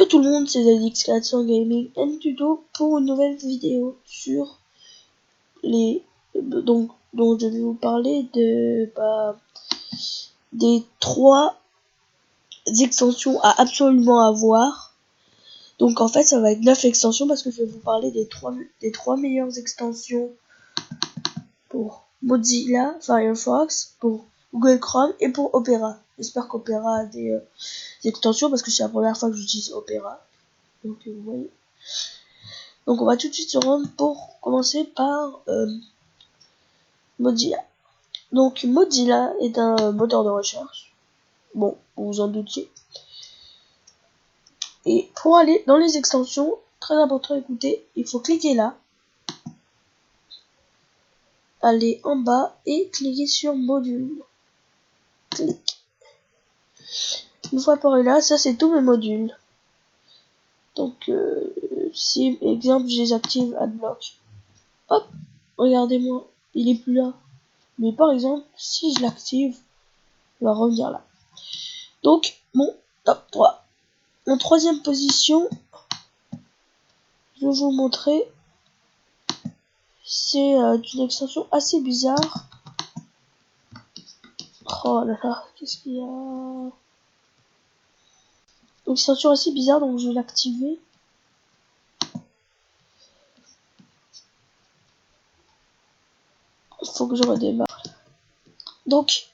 Yo tout le monde, c'est ZX400 Gaming, un tuto pour une nouvelle vidéo sur les donc je vais vous parler des 3 extensions à absolument avoir. Donc en fait ça va être 9 extensions parce que je vais vous parler des 3 meilleures extensions pour Mozilla Firefox, pour Google Chrome et pour Opera. J'espère qu'Opera a des extensions parce que c'est la première fois que j'utilise Opera. Donc vous voyez. Donc on va tout de suite se rendre pour commencer par Mozilla. Donc Mozilla est un moteur de recherche. Bon, vous vous en doutiez. Et pour aller dans les extensions, très important, écoutez, il faut cliquer là, aller en bas et cliquer sur module. Clic. Une fois par là, ça c'est tous mes modules. Donc si exemple je les active Adblock, hop, regardez-moi, il est plus là. Mais par exemple, si je l'active, il va revenir là. Donc mon top 3. En troisième position, je vais vous montrer, c'est une extension assez bizarre. Oh là là, qu'est-ce qu'il y a? Une extension assez bizarre, donc je vais l'activer. Il faut que je redémarre. Donc,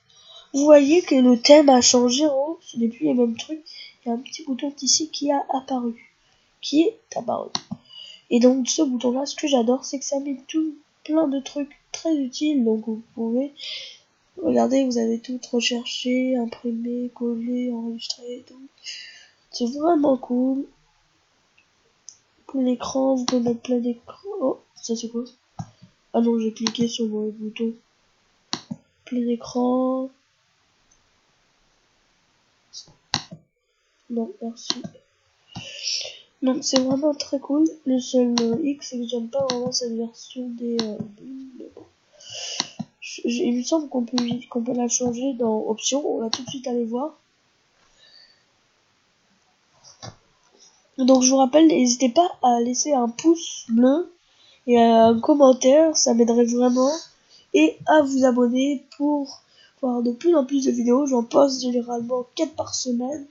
vous voyez que le thème a changé, oh, ce n'est plus les mêmes trucs. Il y a un petit bouton ici qui est apparu. Et donc ce bouton là, ce que j'adore, c'est que ça met plein de trucs très utiles. Donc vous pouvez, regardez, vous avez tout recherché, imprimé, collé, enregistré et tout. C'est vraiment cool. Pour l'écran, vous pouvez mettre plein d'écran. Oh, ça c'est quoi? Ah non, j'ai cliqué sur le bouton. Plein écran. Non, merci. Donc c'est vraiment très cool. Le seul X, c'est que j'aime pas vraiment cette version des mais bon. Il me semble qu'on peut la changer dans options. On va tout de suite aller voir. Donc je vous rappelle, n'hésitez pas à laisser un pouce bleu et un commentaire, ça m'aiderait vraiment. Et à vous abonner pour voir de plus en plus de vidéos. J'en poste généralement 4 par semaine.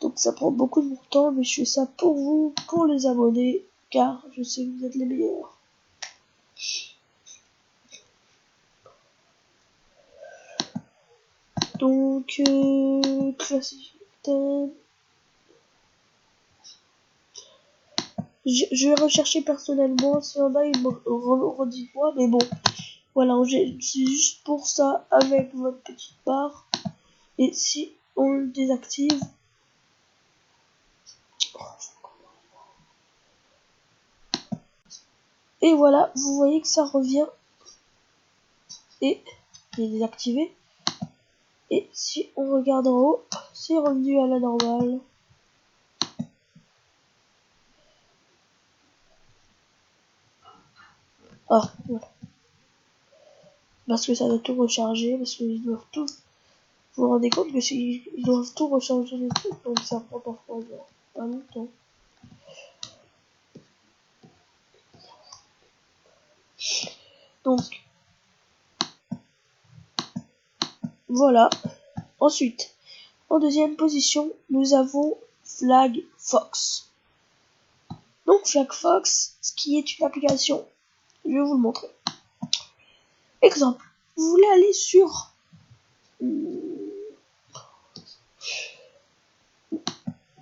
Donc ça prend beaucoup de mon temps, mais je fais ça pour vous, pour les abonnés, car je sais que vous êtes les meilleurs. Donc, classique. Je vais rechercher personnellement, si on a, il me redit moi, mais bon. Voilà, c'est juste pour ça, avec votre petite barre. Et si on le désactive, et voilà, vous voyez que ça revient. Et il est désactivé. Et si on regarde en haut, c'est revenu à la normale. Ah, voilà. Parce que ça doit tout recharger, parce qu'ils doivent tout... Vous vous rendez compte que ils doivent tout recharger les trucs, donc ça prend parfois pas longtemps. Donc, voilà. Ensuite, en deuxième position, nous avons FlagFox. Donc FlagFox, ce qui est une application, je vais vous le montrer. Exemple, vous voulez aller sur...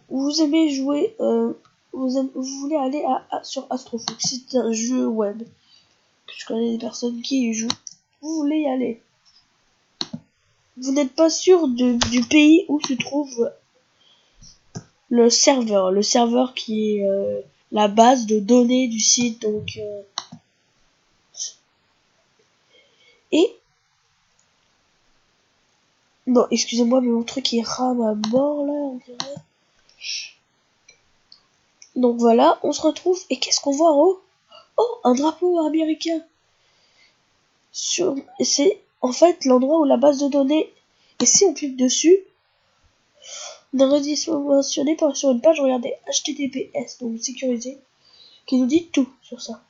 Vous aimez jouer... vous voulez aller sur AstroFox, c'est un jeu web. Je connais des personnes qui y jouent. Vous voulez y aller. Vous n'êtes pas sûr du pays où se trouve le serveur qui est la base de données du site. Donc et non, excusez-moi, mais mon truc il rame à mort là, on dirait. Donc voilà, on se retrouve et qu'est-ce qu'on voit en haut? Oh, un drapeau américain. C'est en fait l'endroit où la base de données. Et si on clique dessus, On a redimensionné sur une page, regardez, HTTPS, donc sécurisé, qui nous dit tout sur ça.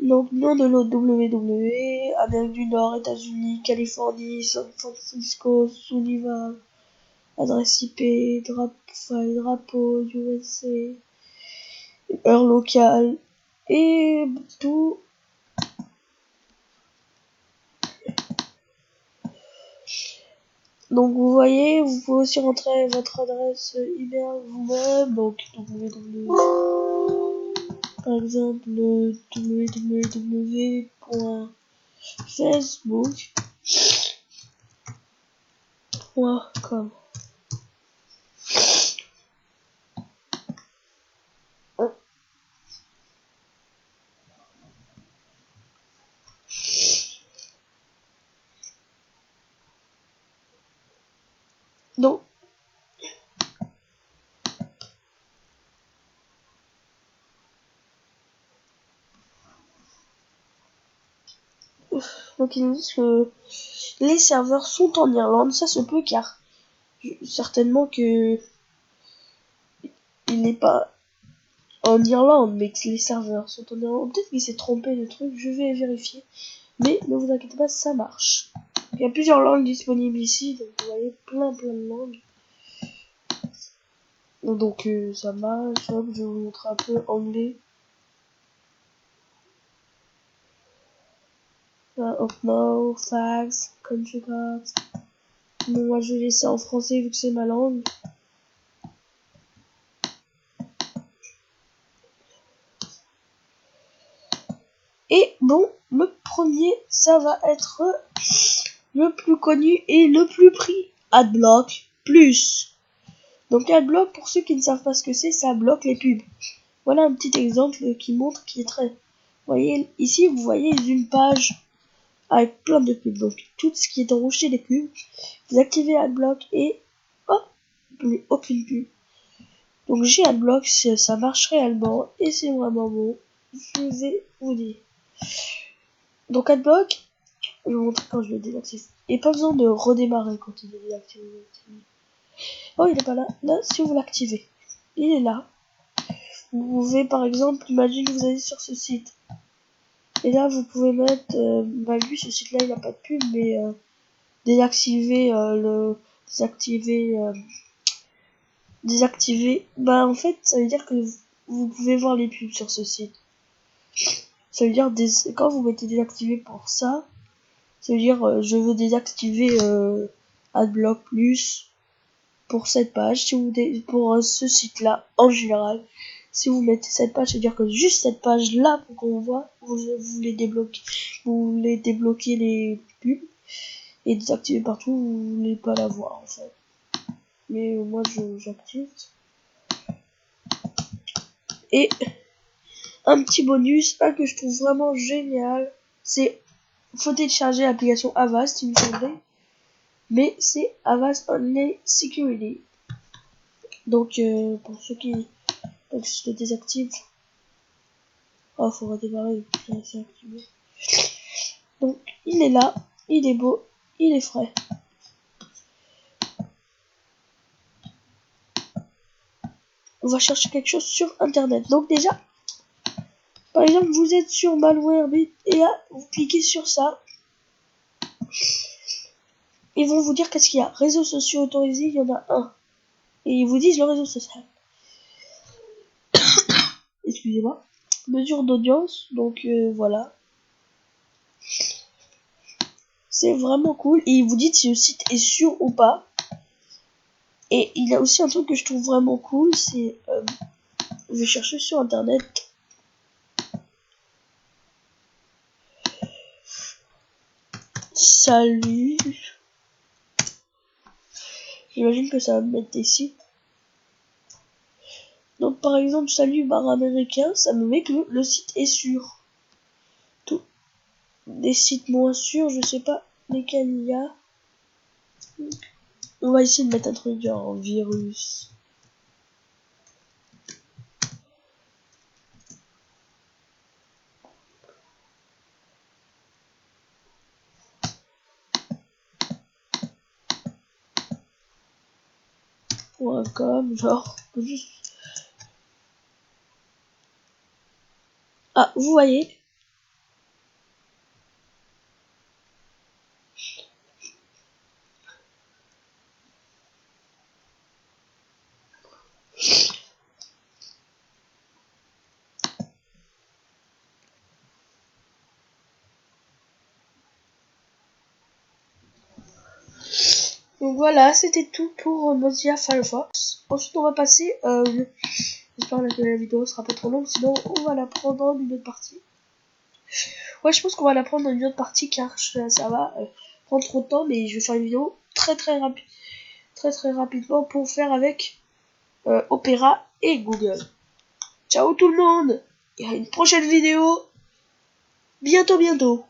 Donc, nom de l'autre www, Amérique du Nord, États-Unis, Californie, San Francisco, Sullivan, adresse IP, drapeau, USA, heure locale, et tout. Donc vous voyez, vous pouvez aussi rentrer votre adresse email vous-même, donc par exemple www.facebook.com. Donc ils nous disent que les serveurs sont en Irlande, ça se peut car certainement que il n'est pas en Irlande, mais que les serveurs sont en Irlande. Peut-être qu'il s'est trompé de truc, je vais vérifier. Mais ne vous inquiétez pas, ça marche. Il y a plusieurs langues disponibles ici, donc vous voyez plein de langues. Donc ça marche, hop, je vais vous montrer un peu anglais. Hop, no, fax, country cards. Bon, moi je vais laisser en français vu que c'est ma langue. Et bon, le premier, ça va être le plus connu et le plus pris. Adblock Plus. Donc Adblock, pour ceux qui ne savent pas ce que c'est, ça bloque les pubs. Voilà un petit exemple qui montre qui est très... Vous voyez, ici, vous voyez une page avec plein de pubs. Donc tout ce qui est en rouge, c'est des pubs. Vous activez Adblock et hop, plus aucune pub. Donc j'ai Adblock, ça marche réellement et c'est vraiment bon. Je vais vous dire. Donc Adblock, je vais vous montrer quand je le désactive. Et pas besoin de redémarrer quand il est désactivé. Oh, il est pas là. Là, si vous l'activez, il est là. Vous pouvez par exemple, imagine que vous allez sur ce site. Et là, vous pouvez mettre, lui, ce site-là, il n'a pas de pub, mais désactiver désactiver. Bah, en fait, ça veut dire que vous pouvez voir les pubs sur ce site. Ça veut dire quand vous mettez désactiver pour ça, ça veut dire je veux désactiver Adblock Plus pour cette page. Si vous pour ce site-là en général, si vous mettez cette page, c'est-à-dire que juste cette page-là pour qu'on voit, vous voulez débloquer les pubs et désactiver partout, vous voulez pas la voir en fait. Mais moi j'active. Et un petit bonus, que je trouve vraiment génial, c'est faut télécharger l'application Avast, il me semblait, mais c'est Avast Only Security. Donc pour ceux qui, donc je le désactive. Oh, faut redémarrer, c'est activé. Donc il est là, il est beau, il est frais. On va chercher quelque chose sur internet. Donc déjà, par exemple, vous êtes sur Malwarebit et là, vous cliquez sur ça. Ils vont vous dire qu'est-ce qu'il y a. Réseaux sociaux autorisés, il y en a un. Et ils vous disent le réseau social. Excusez-moi. Mesure d'audience, donc voilà. C'est vraiment cool. Et ils vous disent si le site est sûr ou pas. Et il y a aussi un truc que je trouve vraiment cool, c'est... je vais chercher sur internet. Salut. J'imagine que ça va me mettre des sites. Donc par exemple, salut bar américain, ça me met que le site est sûr. Tout. Des sites moins sûrs, je sais pas lesquels il y a. On va essayer de mettre un truc genre virus. .com, genre, juste... Ah, vous voyez. Donc voilà, c'était tout pour Mozilla Firefox. Ensuite, on va passer... j'espère que la vidéo sera pas trop longue, sinon on va la prendre en une autre partie. Ouais, je pense qu'on va la prendre en une autre partie, car ça va prendre trop de temps, mais je vais faire une vidéo très rapidement pour faire avec Opera et Google. Ciao tout le monde, et à une prochaine vidéo, bientôt.